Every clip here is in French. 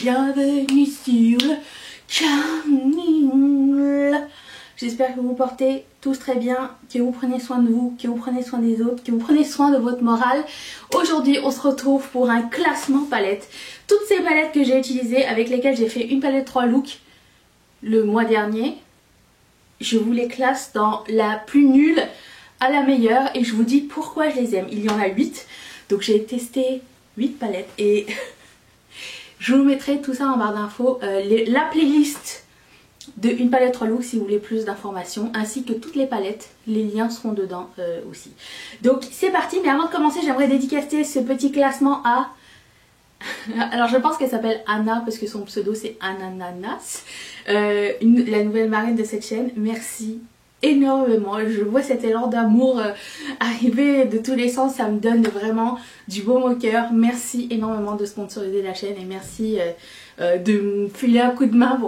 Bienvenue sur le channel. J'espère que vous portez tous très bien, que vous prenez soin de vous, que vous prenez soin des autres, que vous prenez soin de votre morale. Aujourd'hui, on se retrouve pour un classement palette. Toutes ces palettes que j'ai utilisées, avec lesquelles j'ai fait une palette 3 looks le mois dernier, je vous les classe dans la plus nulle à la meilleure et je vous dis pourquoi je les aime. Il y en a 8, donc j'ai testé 8 palettes et je vous mettrai tout ça en barre d'infos, la playlist de une palette 3 looks si vous voulez plus d'informations, ainsi que toutes les palettes, les liens seront dedans aussi. Donc c'est parti, mais avant de commencer j'aimerais dédicacer ce petit classement à... Alors je pense qu'elle s'appelle Anna parce que son pseudo c'est Anananas, la nouvelle marraine de cette chaîne. Merci énormément, je vois cet élan d'amour arriver de tous les sens, ça me donne vraiment du baume au cœur. Merci énormément de sponsoriser la chaîne et merci de me filer un coup de main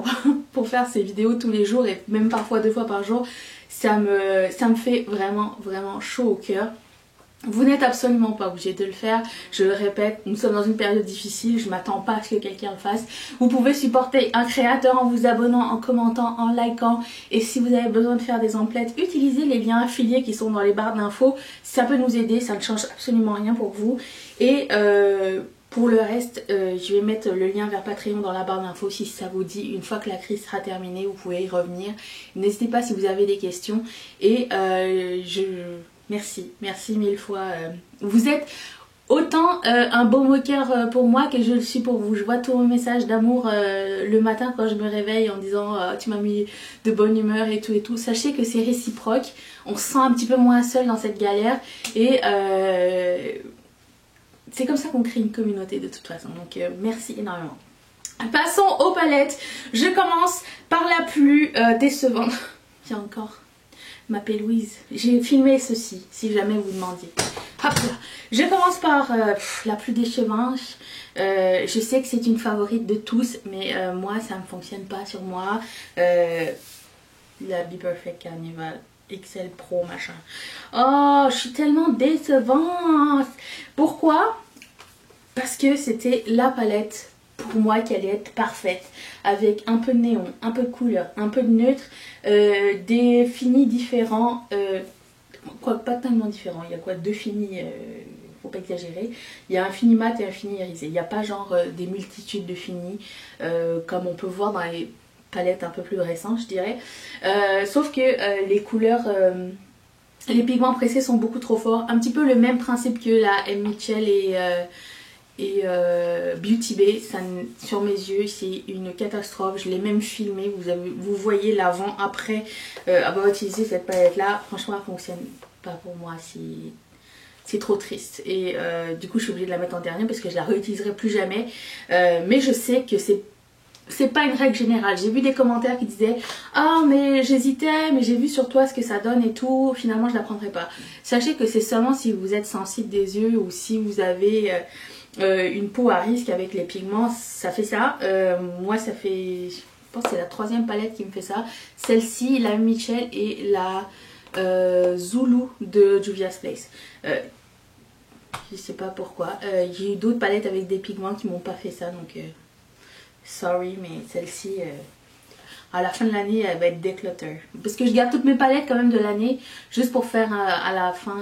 pour faire ces vidéos tous les jours et même parfois 2 fois par jour. Ça me fait vraiment chaud au cœur. Vous n'êtes absolument pas obligé de le faire, je le répète, nous sommes dans une période difficile, je m'attends pas à ce que quelqu'un le fasse. Vous pouvez supporter un créateur en vous abonnant, en commentant, en likant, et si vous avez besoin de faire des emplettes, utilisez les liens affiliés qui sont dans les barres d'infos, ça peut nous aider, ça ne change absolument rien pour vous. Et pour le reste, je vais mettre le lien vers Patreon dans la barre d'infos si ça vous dit. Une fois que la crise sera terminée, vous pouvez y revenir. N'hésitez pas si vous avez des questions et merci 1000 fois. Vous êtes autant un baume au cœur pour moi que je le suis pour vous. Je vois tous vos messages d'amour le matin quand je me réveille en disant tu m'as mis de bonne humeur et tout. Sachez que c'est réciproque. On se sent un petit peu moins seul dans cette galère et c'est comme ça qu'on crée une communauté de toute façon. Donc merci énormément. Passons aux palettes. Je commence par la plus décevante. Tiens encore. M'appelle Louise. J'ai filmé ceci, si jamais vous demandiez. Hop là. Je commence par la plus décevante. Je sais que c'est une favorite de tous, mais moi, ça ne fonctionne pas sur moi. La Be Perfect Carnival XL Pro, machin. Oh, je suis tellement décevante. Pourquoi? Parce que c'était la palette pour moi qui allait être parfaite, avec un peu de néon, un peu de couleur, un peu de neutre, des finis différents, quoi, pas tellement différents, il y a quoi, 2 finis, faut pas exagérer, il y a un fini mat et un fini irisé, il n'y a pas genre des multitudes de finis comme on peut voir dans les palettes un peu plus récentes je dirais, sauf que les couleurs, les pigments pressés sont beaucoup trop forts, un petit peu le même principe que la M. Mitchell et Beauty Bay, ça, sur mes yeux c'est une catastrophe. Je l'ai même filmé, vous voyez l'avant après avoir utilisé cette palette là. Franchement elle fonctionne pas pour moi, c'est trop triste et du coup je suis obligée de la mettre en dernier parce que je la réutiliserai plus jamais, mais je sais que c'est pas une règle générale. J'ai vu des commentaires qui disaient ah mais j'hésitais mais j'ai vu sur toi ce que ça donne et tout, finalement je la prendrai pas. Sachez que c'est seulement si vous êtes sensible des yeux ou si vous avez une peau à risque avec les pigments, ça fait ça. Moi ça fait, je pense que c'est la 3e palette qui me fait ça. Celle-ci, la Mitchell et la Zulu de Juvia's Place. Je sais pas pourquoi. J'ai eu d'autres palettes avec des pigments qui m'ont pas fait ça, donc sorry, mais celle-ci à la fin de l'année elle va être déclutter. Parce que je garde toutes mes palettes quand même de l'année juste pour faire à la fin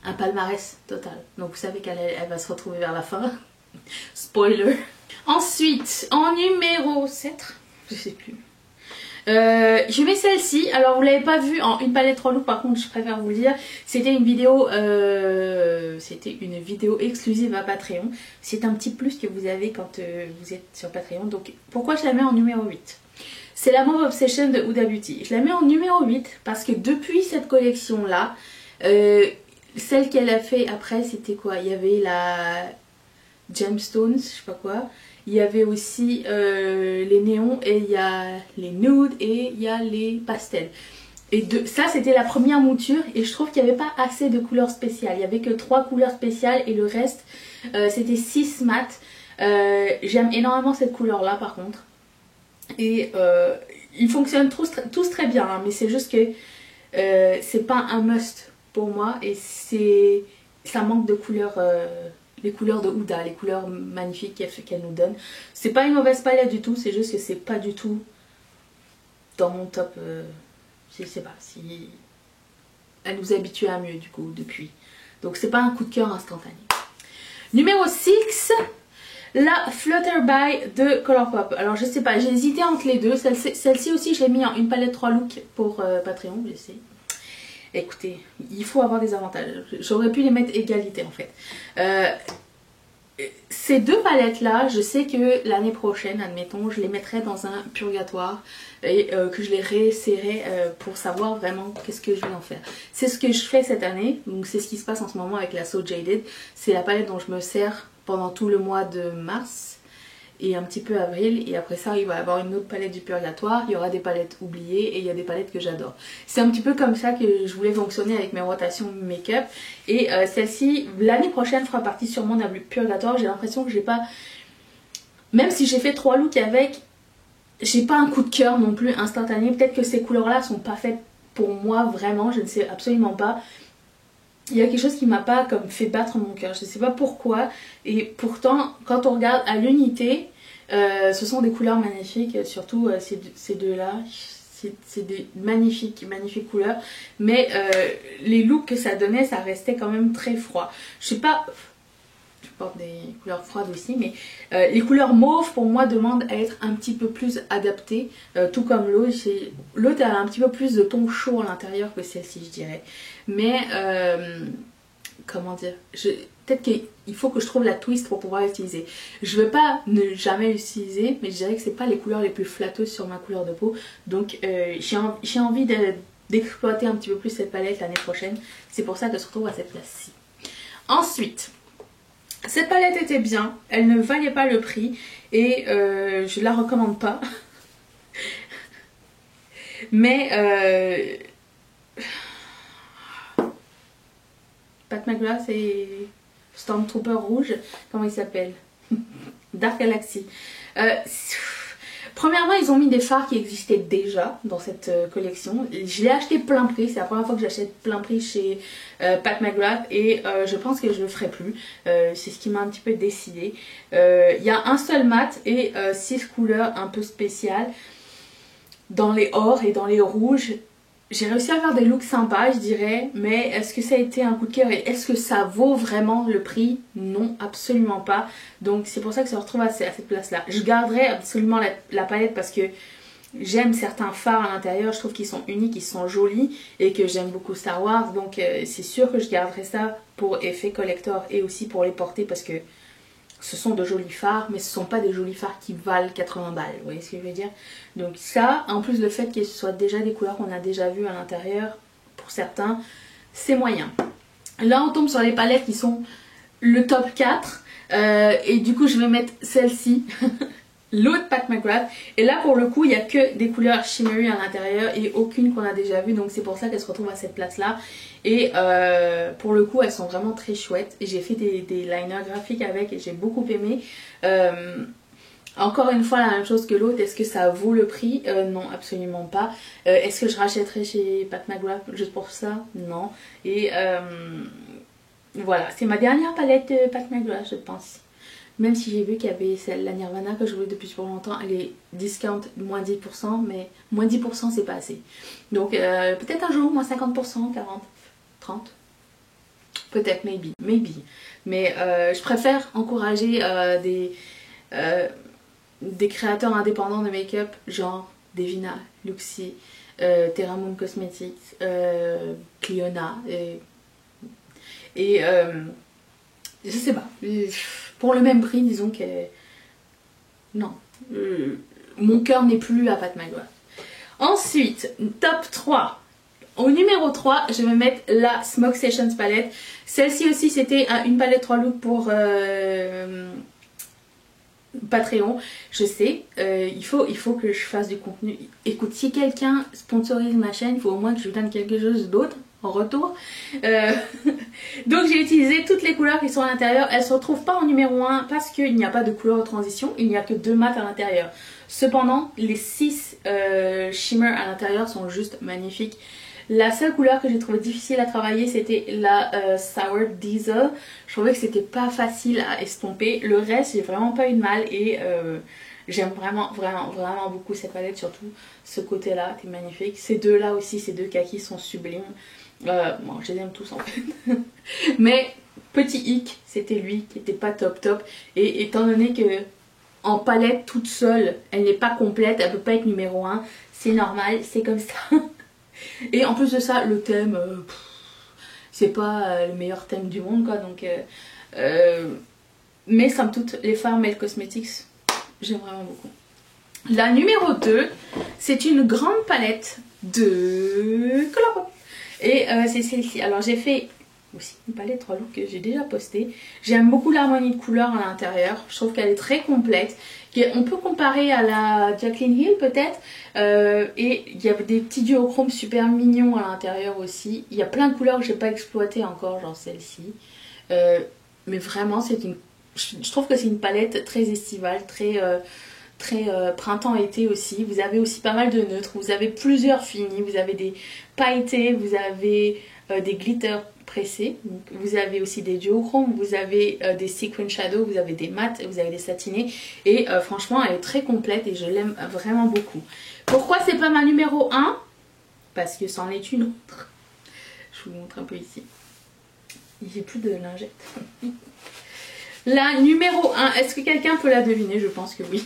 un palmarès total. Donc vous savez qu'elle va se retrouver vers la fin. Spoiler. Ensuite, en numéro 7, je sais plus. Je mets celle-ci. Alors vous l'avez pas vue en une palette 3 looks, par contre je préfère vous le dire. C'était une vidéo exclusive à Patreon. C'est un petit plus que vous avez quand vous êtes sur Patreon. Donc pourquoi je la mets en numéro 8? C'est la Mauve Obsession de Huda Beauty. Je la mets en numéro 8 parce que depuis cette collection là, celle qu'elle a fait après c'était quoi? Il y avait la Gemstones, je sais pas quoi. Il y avait aussi les néons et il y a les nudes et il y a les pastels. Et ça c'était la première mouture et je trouve qu'il n'y avait pas assez de couleurs spéciales. Il n'y avait que 3 couleurs spéciales et le reste c'était 6 mat. J'aime énormément cette couleur là par contre. Et ils fonctionnent tous très bien hein, mais c'est juste que c'est pas un must pour moi et ça manque de couleurs les couleurs de Huda, les couleurs magnifiques qu'elle nous donne. C'est pas une mauvaise palette du tout, c'est juste que c'est pas du tout dans mon top. Je sais pas si elle nous a habitués à mieux du coup depuis. Donc c'est pas un coup de cœur instantané. Numéro 6, la Flutterby de Colourpop. Alors je sais pas, j'ai hésité entre les deux. Celle-ci aussi je l'ai mis en une palette 3 looks pour Patreon, je sais. Écoutez, il faut avoir des avantages. J'aurais pu les mettre égalité en fait. Ces deux palettes là, je sais que l'année prochaine, admettons, je les mettrai dans un purgatoire et que je les réessayerai pour savoir vraiment qu'est-ce que je vais en faire. C'est ce que je fais cette année, donc c'est ce qui se passe en ce moment avec la So Jaded. C'est la palette dont je me sers pendant tout le mois de mars et un petit peu avril, et après ça il va y avoir une autre palette du purgatoire, il y aura des palettes oubliées et il y a des palettes que j'adore. C'est un petit peu comme ça que je voulais fonctionner avec mes rotations make-up, et celle-ci l'année prochaine fera partie sûrement d'un purgatoire. J'ai l'impression que j'ai pas, même si j'ai fait 3 looks avec, j'ai pas un coup de cœur non plus instantané. Peut-être que ces couleurs là sont pas faites pour moi vraiment, je ne sais absolument pas. Il y a quelque chose qui m'a pas comme fait battre mon cœur, je ne sais pas pourquoi, et pourtant quand on regarde à l'unité, ce sont des couleurs magnifiques, surtout ces deux là, c'est des magnifiques couleurs, mais les looks que ça donnait, ça restait quand même très froid. Je sais pas, je porte des couleurs froides aussi, mais les couleurs mauves pour moi demandent à être un petit peu plus adaptées, tout comme l'autre. L'autre a un petit peu plus de ton chaud à l'intérieur que celle-ci, je dirais. Mais comment dire, peut-être qu'il faut que je trouve la twist pour pouvoir l'utiliser. Je veux pas ne jamais l'utiliser, mais je dirais que c'est pas les couleurs les plus flatteuses sur ma couleur de peau. Donc j'ai envie d'exploiter un petit peu plus cette palette l'année prochaine. C'est pour ça que je se retrouve à cette place-ci. Ensuite, cette palette était bien, elle ne valait pas le prix et je la recommande pas. Mais Pat McGrath et Stormtrooper rouge, comment il s'appelle? Dark Galaxy. Premièrement, ils ont mis des fards qui existaient déjà dans cette collection. Je l'ai acheté plein prix, c'est la première fois que j'achète plein prix chez Pat McGrath et je pense que je le ferai plus. C'est ce qui m'a un petit peu décidé. Il y a un seul mat et 6 couleurs un peu spéciales dans les ors et dans les rouges. J'ai réussi à faire des looks sympas, je dirais, mais est-ce que ça a été un coup de cœur et est-ce que ça vaut vraiment le prix? Non, absolument pas. Donc c'est pour ça que ça se retrouve à cette place-là. Je garderai absolument la palette parce que j'aime certains fards à l'intérieur, je trouve qu'ils sont uniques, ils sont jolis et que j'aime beaucoup Star Wars. Donc c'est sûr que je garderai ça pour effet collector et aussi pour les porter parce que ce sont de jolis fards, mais ce ne sont pas des jolis fards qui valent 80 balles, vous voyez ce que je veux dire? Donc ça, en plus le fait que ce soit déjà des couleurs qu'on a déjà vues à l'intérieur, pour certains, c'est moyen. Là on tombe sur les palettes qui sont le top 4, et du coup je vais mettre celle-ci, l'autre Pat McGrath, et là pour le coup il n'y a que des couleurs shimmery à l'intérieur et aucune qu'on a déjà vue, donc c'est pour ça qu'elle se retrouve à cette place-là. Et pour le coup elles sont vraiment très chouettes. J'ai fait des liners graphiques avec et j'ai beaucoup aimé. Encore une fois la même chose que l'autre, est-ce que ça vaut le prix? Non, absolument pas. Est-ce que je rachèterais chez Pat McGrath juste pour ça? Non. Et voilà, c'est ma dernière palette Pat McGrath je pense. Même si j'ai vu qu'il y avait celle, la Nirvana que je voulais depuis pour longtemps, elle est discount moins 10%, mais moins 10% c'est pas assez. Donc peut-être un jour moins 50%, 40, 30, peut-être, maybe. Mais je préfère encourager des créateurs indépendants de make-up, genre Devina, Luxie, Terra Moon Cosmetics, Cliona, et je sais pas, pour le même prix disons que non, mon cœur n'est plus à Pat McGrath. Ensuite, top 3. Au numéro 3, je vais mettre la Smoke Sessions palette. Celle-ci aussi c'était une palette 3 looks pour Patreon, je sais, il faut que je fasse du contenu. Écoute, si quelqu'un sponsorise ma chaîne, il faut au moins que je lui donne quelque chose d'autre en retour. Donc j'ai utilisé toutes les couleurs qui sont à l'intérieur. Elles ne se retrouvent pas en numéro 1 parce qu'il n'y a pas de couleur de transition, il n'y a que 2 mats à l'intérieur. Cependant, les 6 shimmers à l'intérieur sont juste magnifiques. La seule couleur que j'ai trouvé difficile à travailler, c'était la Sour Diesel. Je trouvais que c'était pas facile à estomper. Le reste, j'ai vraiment pas eu de mal et j'aime vraiment beaucoup cette palette, surtout ce côté-là, c'est magnifique. Ces deux-là aussi, ces deux kakis sont sublimes. Bon, je les aime tous en fait. Mais petit hic, c'était lui qui était pas top. Et étant donné que en palette toute seule, elle n'est pas complète, elle peut pas être numéro 1. C'est normal, c'est comme ça. Et en plus de ça, le thème, c'est pas le meilleur thème du monde quoi. Donc, mais somme toute, les Farmel Cosmetics, j'aime vraiment beaucoup. La numéro 2, c'est une grande palette de Colourpop. Et c'est celle-ci. Alors j'ai fait aussi une palette 3 looks que j'ai déjà postée. J'aime beaucoup l'harmonie de couleurs à l'intérieur. Je trouve qu'elle est très complète. On peut comparer à la Jaclyn Hill peut-être. Et il y a des petits duochromes super mignons à l'intérieur aussi. Il y a plein de couleurs que je n'ai pas exploitées encore, genre celle-ci. Mais vraiment, je trouve que c'est une palette très estivale, très printemps-été aussi. Vous avez aussi pas mal de neutres, vous avez plusieurs finis, vous avez des pailletés, vous avez des glitters pressés, donc vous avez aussi des duochromes, vous avez des sequin shadow, vous avez des mats, vous avez des satinés et franchement elle est très complète et je l'aime vraiment beaucoup. Pourquoi c'est pas ma numéro 1? Parce que c'en est une autre. Je vous montre un peu ici. J'ai plus de lingettes. La numéro 1, est-ce que quelqu'un peut la deviner? Je pense que oui.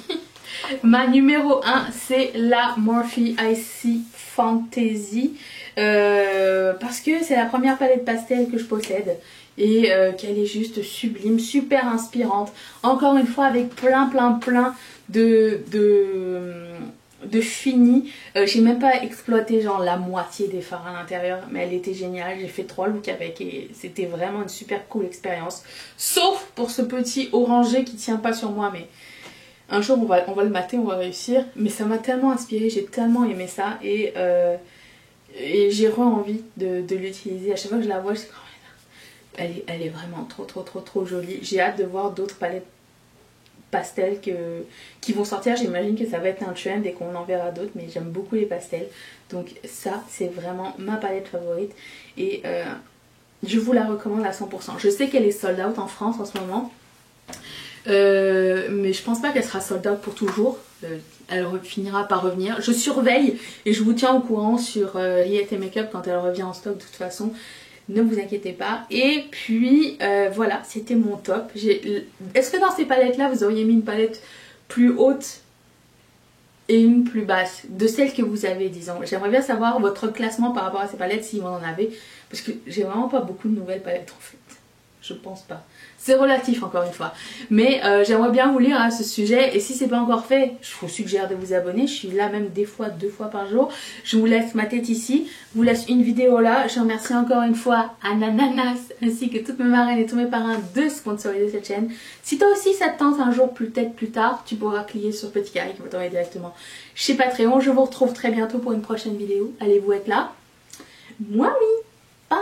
Ma numéro 1, c'est la Morphe Icy Fantasy. Parce que c'est la première palette pastel que je possède. Et qu'elle est juste sublime, super inspirante. Encore une fois avec plein de fini. J'ai même pas exploité genre la moitié des fards à l'intérieur, mais elle était géniale. J'ai fait 3 looks avec et c'était vraiment une super cool expérience. Sauf pour ce petit orangé qui tient pas sur moi, mais un jour on va le mater, on va réussir. Mais ça m'a tellement inspiré, j'ai tellement aimé ça et j'ai envie de l'utiliser. À chaque fois que je la vois, je dis oh, elle est vraiment trop jolie. J'ai hâte de voir d'autres palettes pastels qui vont sortir. J'imagine que ça va être un trend et qu'on en verra d'autres, mais j'aime beaucoup les pastels, donc ça c'est vraiment ma palette favorite et je vous la recommande à 100%. Je sais qu'elle est sold out en France en ce moment, mais je pense pas qu'elle sera sold out pour toujours. Elle finira par revenir. Je surveille et je vous tiens au courant sur Riette Makeup quand elle revient en stock de toute façon. Ne vous inquiétez pas. Et puis voilà, c'était mon top. Est-ce que dans ces palettes là vous auriez mis une palette plus haute et une plus basse de celles que vous avez, disons? J'aimerais bien savoir votre classement par rapport à ces palettes si vous en avez, parce que j'ai vraiment pas beaucoup de nouvelles palettes en fait. Je pense pas. C'est relatif encore une fois. Mais j'aimerais bien vous lire à ce sujet. Et si c'est pas encore fait, je vous suggère de vous abonner. Je suis là même des fois 2 fois par jour. Je vous laisse ma tête ici. Je vous laisse une vidéo là. Je remercie encore une fois Ananas ainsi que toutes mes marraines et tous mes parrains de sponsoriser cette chaîne. Si toi aussi ça te tente un jour, peut-être plus tard, tu pourras cliquer sur le petit carré qui va t'envoyer directement chez Patreon. Je vous retrouve très bientôt pour une prochaine vidéo. Allez-vous être là? Moi oui. Bye.